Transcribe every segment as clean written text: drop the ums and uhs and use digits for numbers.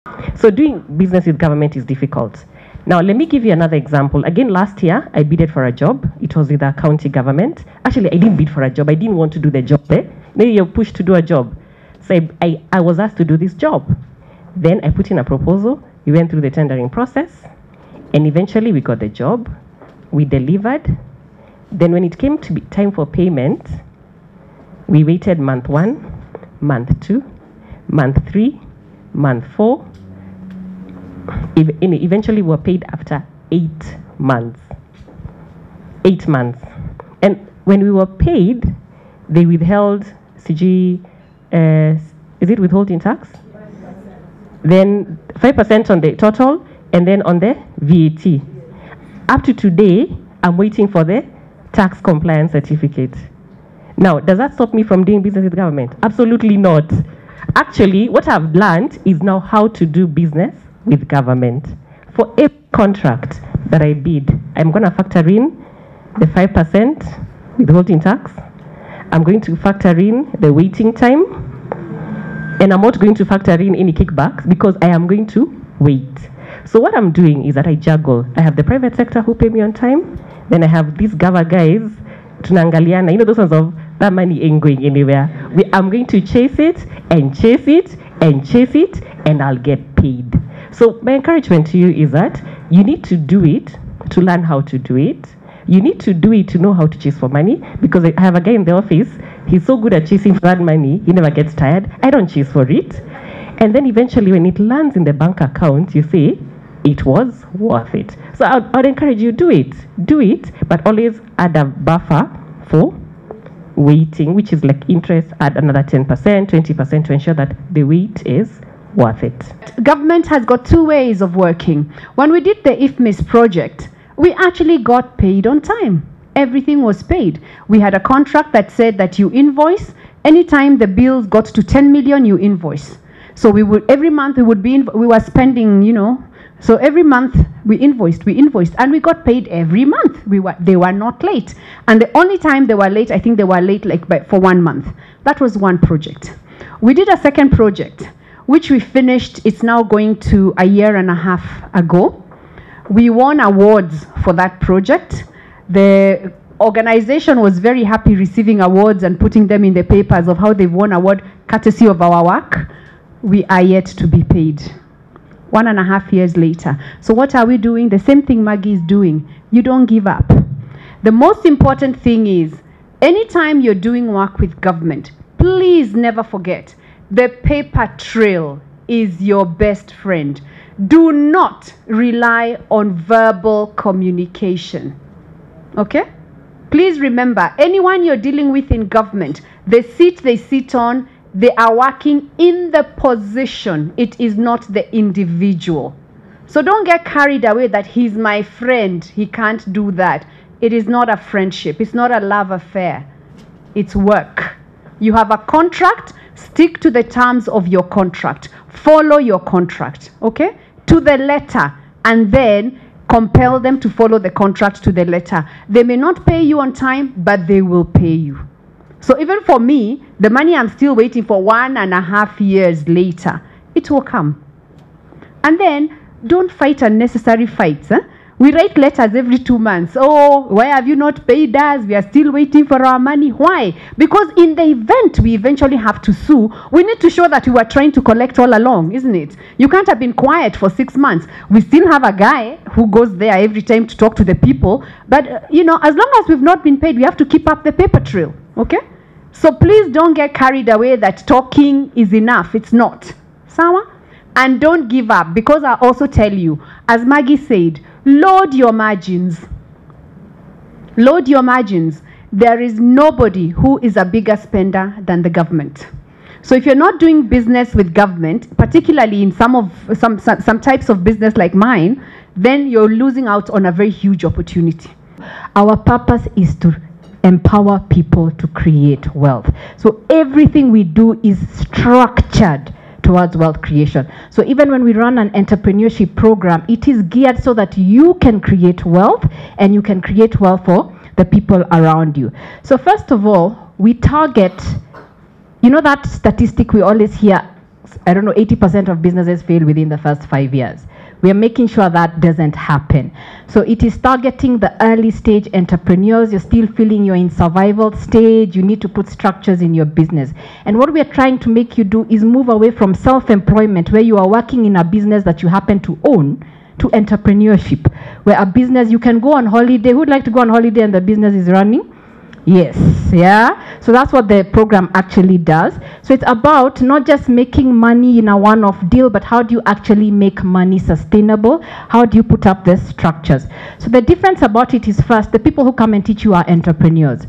So doing business with government is difficult. Now, let me give you another example. Again, last year, I bid for a job. It was with the county government. Actually, I didn't bid for a job. I didn't want to do the job. Maybe you're pushed to do a job. So I was asked to do this job. Then I put in a proposal. We went through the tendering process. And eventually, we got the job. We delivered. Then when it came to be time for payment, we waited month 1, month 2, month 3, month 4. Eventually, we were paid after 8 months. 8 months. And when we were paid, they withheld CG, is it withholding tax? 5%. Then 5% on the total, and then on the VAT. Up to today, I'm waiting for the tax compliance certificate. Now, does that stop me from doing business with government? Absolutely not. Actually, what I've learned is now how to do business with government. For every contract that I bid, I'm going to factor in the 5% withholding tax. I'm going to factor in the waiting time. And I'm not going to factor in any kickbacks because I am going to wait. So what I'm doing is that I juggle. I have the private sector who pay me on time. Then I have these Gava guys, tunangaliana, those ones of that money ain't going anywhere. I'm going to chase it and chase it and chase it, and I'll get paid. So my encouragement to you is that you need to do it to learn how to do it. You need to do it to know how to chase for money, because I have a guy in the office, he's so good at chasing for that money, he never gets tired. I don't chase for it. And then eventually when it lands in the bank account, you say, it was worth it. So I'd encourage you, do it, but always add a buffer for waiting, which is like interest, add another 10%, 20% to ensure that the wait is worth it. Government has got two ways of working. When we did the IFMIS project, we actually got paid on time. Everything was paid. We had a contract that said that you invoice. Anytime the bills got to 10 million, you invoice. So we would, every month we were spending, so every month we invoiced, and we got paid every month. They were not late. And the only time they were late, I think they were late for 1 month. That was one project. We did a second project, which we finished. It's now going to a year and a half ago. We won awards for that project. The organization was very happy receiving awards and putting them in the papers of how they've won award courtesy of our work. We are yet to be paid. 1.5 years later. So what are we doing? The same thing Maggie is doing. You don't give up. The most important thing is, anytime you're doing work with government, please never forget, the paper trail is your best friend. Do not rely on verbal communication. Okay? Please remember, anyone you're dealing with in government, the seat they sit on, they are working in the position. It is not the individual. So don't get carried away that he's my friend, he can't do that. It is not a friendship. It's not a love affair. It's work. You have a contract. Stick to the terms of your contract. Follow your contract, okay? To the letter, and then compel them to follow the contract to the letter. They may not pay you on time, but they will pay you. So even for me, the money I'm still waiting for 1.5 years later, it will come. And then, don't fight unnecessary fights. Huh? We write letters every 2 months. Oh, why have you not paid us? We are still waiting for our money. Why? Because in the event we eventually have to sue, we need to show that we were trying to collect all along, isn't it? You can't have been quiet for 6 months. We still have a guy who goes there every time to talk to the people. But, as long as we've not been paid, we have to keep up the paper trail. Okay? So please don't get carried away that talking is enough. It's not. Sawa? And don't give up, because I also tell you, as Maggie said, load your margins. Load your margins. There is nobody who is a bigger spender than the government. So if you're not doing business with government, particularly in some types of business like mine, then you're losing out on a very huge opportunity. Our purpose is to empower people to create wealth. So everything we do is structured towards wealth creation. So even when we run an entrepreneurship program, it is geared so that you can create wealth, and you can create wealth for the people around you. So first of all, we target, that statistic we always hear, I don't know, 80% of businesses fail within the first 5 years. We are making sure that doesn't happen. So it is targeting the early stage entrepreneurs. You're still feeling you're in survival stage. You need to put structures in your business. And what we are trying to make you do is move away from self-employment, where you are working in a business that you happen to own, to entrepreneurship, where a business, you can go on holiday. Who would like to go on holiday and the business is running? Yes, yeah. So that's what the program actually does. So it's about not just making money in a one-off deal, but how do you actually make money sustainable? How do you put up the structures? So the difference about it is, first, the people who come and teach you are entrepreneurs.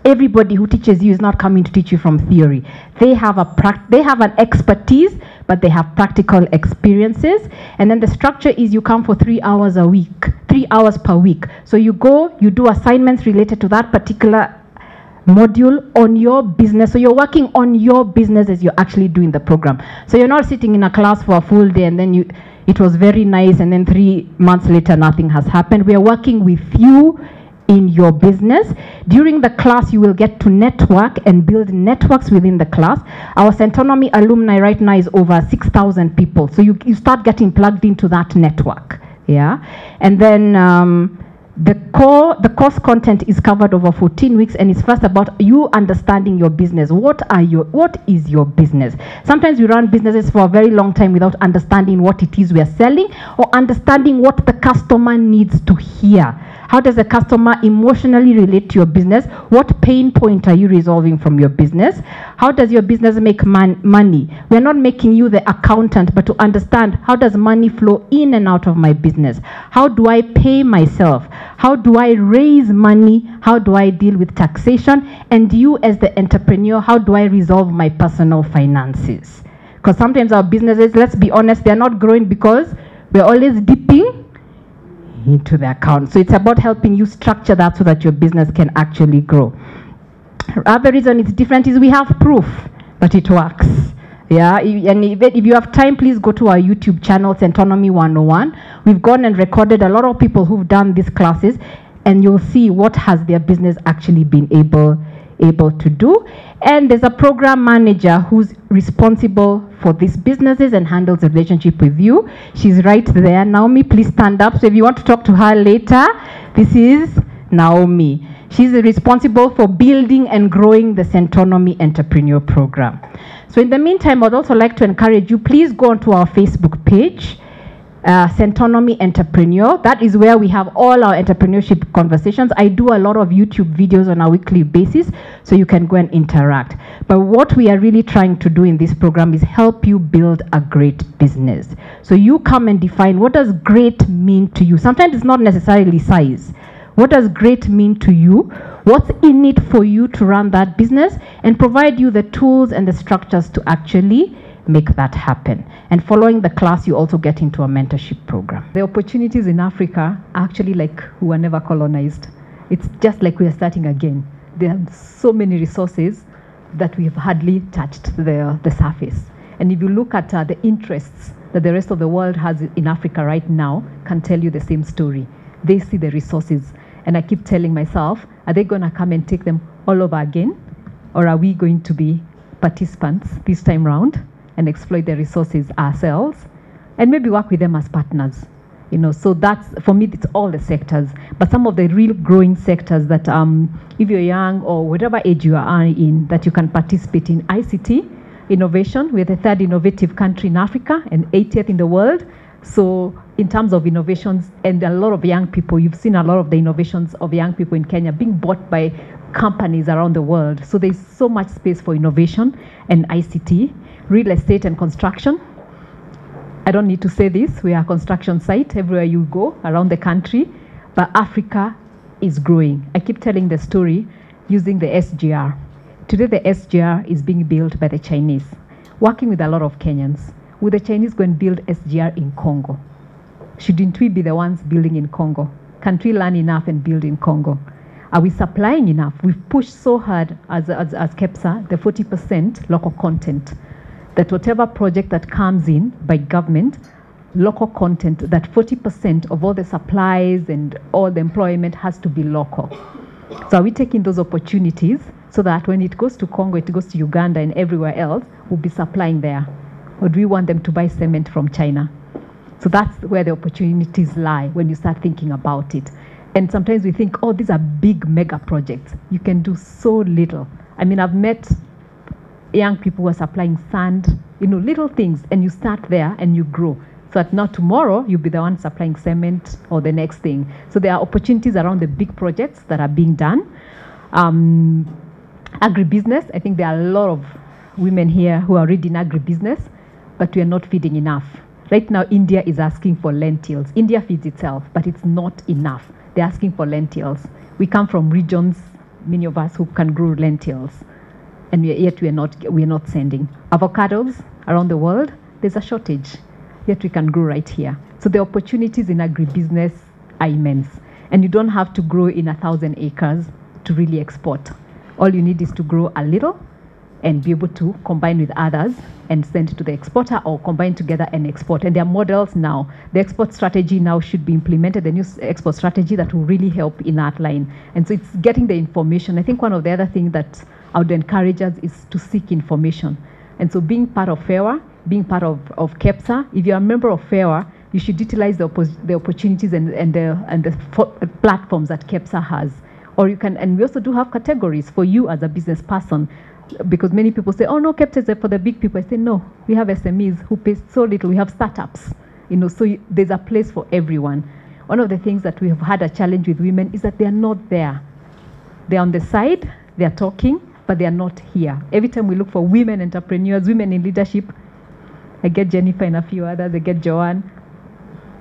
Everybody who teaches you is not coming to teach you from theory. They have an expertise, but they have practical experiences. And then the structure is you come for 3 hours a week, 3 hours per week. So you go, you do assignments related to that particular module on your business. So you're working on your business as you're actually doing the program. So you're not sitting in a class for a full day and then it was very nice and then 3 months later nothing has happened. We are working with you in your business. During the class, you will get to network and build networks within the class. Our Centonomy alumni right now is over 6,000 people. So you start getting plugged into that network. Yeah. And then the course content is covered over 14 weeks, and it's first about you understanding your business. What is your business? Sometimes we run businesses for a very long time without understanding what it is we are selling, or understanding what the customer needs to hear. How does the customer emotionally relate to your business? What pain point are you resolving from your business? How does your business make money? We're not making you the accountant, but to understand, how does money flow in and out of my business? How do I pay myself? How do I raise money? How do I deal with taxation? And you as the entrepreneur, how do I resolve my personal finances? Because sometimes our businesses, let's be honest, they're not growing because we're always dipping into the account. So it's about helping you structure that so that your business can actually grow. Other reason it's different is we have proof that it works. Yeah, and if you have time, please go to our YouTube channel, Centonomy 101. We've gone and recorded a lot of people who've done these classes, and you'll see what has their business actually been able to do. And there's a program manager who's responsible for these businesses and handles the relationship with you. She's right there. Naomi, please stand up. So if you want to talk to her later, this is Naomi. She's responsible for building and growing the Centonomy Entrepreneur Program. So in the meantime, I'd also like to encourage you, please go onto our Facebook page, Centonomy Entrepreneur. That is where we have all our entrepreneurship conversations. I do a lot of YouTube videos on a weekly basis, so you can go and interact. But what we are really trying to do in this program is help you build a great business. So you come and define, what does great mean to you? Sometimes it's not necessarily size. What does great mean to you? What's in it for you to run that business? And provide you the tools and the structures to actually make that happen. And following the class, you also get into a mentorship program. The opportunities in Africa are actually like we were never colonized. It's just like we are starting again. There are so many resources that we have hardly touched the surface. And if you look at the interests that the rest of the world has in Africa right now, can tell you the same story. They see the resources. And I keep telling myself, are they going to come and take them all over again? Or are we going to be participants this time round and exploit the resources ourselves and maybe work with them as partners? You know, so that's, for me, it's all the sectors. But some of the real growing sectors that if you're young or whatever age you are in, that you can participate in. ICT, innovation. We're the 3rd innovative country in Africa and 80th in the world. So in terms of innovations and a lot of young people, you've seen a lot of the innovations of young people in Kenya being bought by companies around the world. So there's so much space for innovation and ICT, real estate and construction. I don't need to say this, we are a construction site everywhere you go around the country, but Africa is growing. I keep telling the story using the SGR. Today the SGR is being built by the Chinese, working with a lot of Kenyans. Will the Chinese go and build SGR in Congo? Shouldn't we be the ones building in Congo? Can't we learn enough and build in Congo? Are we supplying enough? We've pushed so hard as KEPSA, the 40% local content, that whatever project that comes in by government, local content, that 40% of all the supplies and all the employment has to be local. So are we taking those opportunities so that when it goes to Congo, it goes to Uganda and everywhere else, we'll be supplying there? Or do we want them to buy cement from China? So that's where the opportunities lie when you start thinking about it. And sometimes we think, oh, these are big mega projects. You can do so little. I mean, I've met young people who are supplying sand, little things, and you start there and you grow. So that now tomorrow, you'll be the one supplying cement or the next thing. So there are opportunities around the big projects that are being done. Agribusiness, I think there are a lot of women here who are already in agribusiness, but we are not feeding enough. Right now, India is asking for lentils. India feeds itself, but it's not enough. They're asking for lentils. We come from regions, many of us, who can grow lentils, and yet we are not sending. Avocados around the world, there's a shortage, yet we can grow right here. So the opportunities in agribusiness are immense, and you don't have to grow in 1,000 acres to really export. All you need is to grow a little and be able to combine with others and send to the exporter, or combine together and export. And there are models now. The export strategy now should be implemented, the new export strategy that will really help in that line. And so it's getting the information. I think one of the other things that I would encourage us is to seek information. And so being part of FEWA, being part of KEPSA, if you're a member of FEWA, you should utilize the opportunities and the platforms that KEPSA has. Or you can, and we also do have categories for you as a business person, because many people say, oh no, KEPSA is for the big people. I say, no, we have SMEs who pay so little. We have startups, so there's a place for everyone. One of the things that we have had a challenge with women is that they are not there. They're on the side, they're talking, but they are not here. Every time we look for women entrepreneurs, women in leadership, I get Jennifer and a few others, I get Joanne,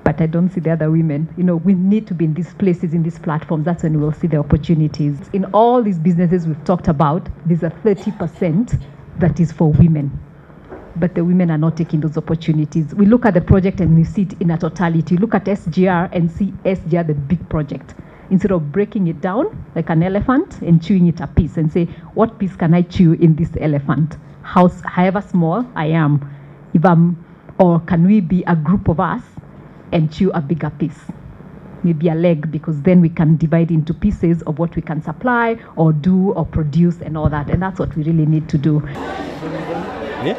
but I don't see the other women. We need to be in these places, in these platforms. That's when we'll see the opportunities. In all these businesses we've talked about, there's a 30% that is for women. But the women are not taking those opportunities. We look at the project and we see it in a totality. You look at SGR and see SGR, the big project. Instead of breaking it down like an elephant and chewing it a piece and say, what piece can I chew in this elephant? However small I am. Or can we be a group of us and chew a bigger piece, maybe a leg, because then we can divide into pieces of what we can supply or do or produce and all that. And that's what we really need to do. Yeah?